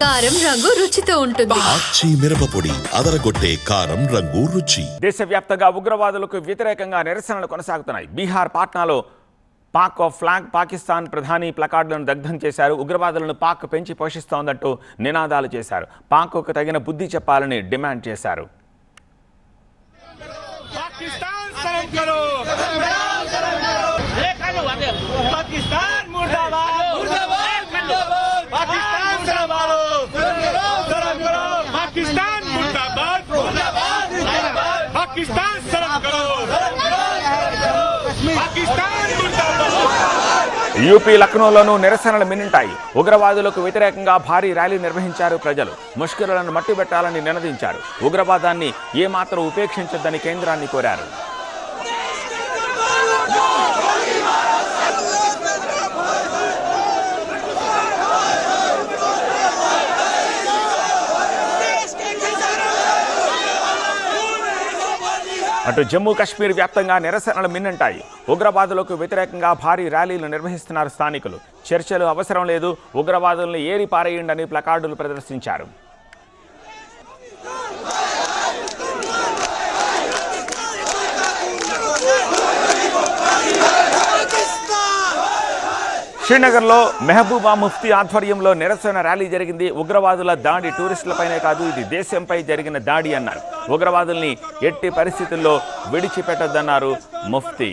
కారం రంగు రుచితో ఉంటుంది. ఆచి మిరపపొడి అదరగొట్టే కారం రంగు రుచి. దేశవ్యాప్తంగా ఉగ్రవాదులకు వ్యతిరేకంగా నిరసనలు కొనసాగుతున్నాయి. బీహార్ పాట్నాలో పాక్ ఫ్లాగ్ పాకిస్తాన్ ప్రధాని ప్లకార్డులను దగ్ధం చేశారు. ఉగ్రవాదులను పాక్ పెంచి పోషిస్తోందంటూ నినాదాలు చేశారు. పాక్కు తగిన బుద్ధి చెప్పాలని డిమాండ్ చేశారు. యూపీ లక్నోలోనూ నిరసనలు మిన్నింటాయి. ఉగ్రవాదులకు వ్యతిరేకంగా భారీ ర్యాలీ నిర్వహించారు ప్రజలు. ముష్కరులను మట్టిబెట్టాలని నినదించారు. ఉగ్రవాదాన్ని ఏమాత్రం ఉపేక్షించొద్దని కేంద్రాన్ని కోరారు. అటు జమ్మూ కాశ్మీర్ వ్యాప్తంగా నిరసనలు మిన్నంటాయి. ఉగ్రవాదులకు వ్యతిరేకంగా భారీ ర్యాలీలు నిర్వహిస్తున్నారు స్థానికులు. చర్చలు అవసరం లేదు, ఉగ్రవాదులను ఏరి పారేయండని ప్లకార్డులు ప్రదర్శించారు. శ్రీనగర్లో మెహబూబా ముఫ్తీ ఆధ్వర్యంలో నిరసన ర్యాలీ జరిగింది. ఉగ్రవాదుల దాడి టూరిస్టులపైనే కాదు, ఇది దేశంపై జరిగిన దాడి అన్నారు. ఉగ్రవాదుల్ని ఎట్టి పరిస్థితుల్లో విడిచిపెట్టొద్దన్నారు ముఫ్తీ.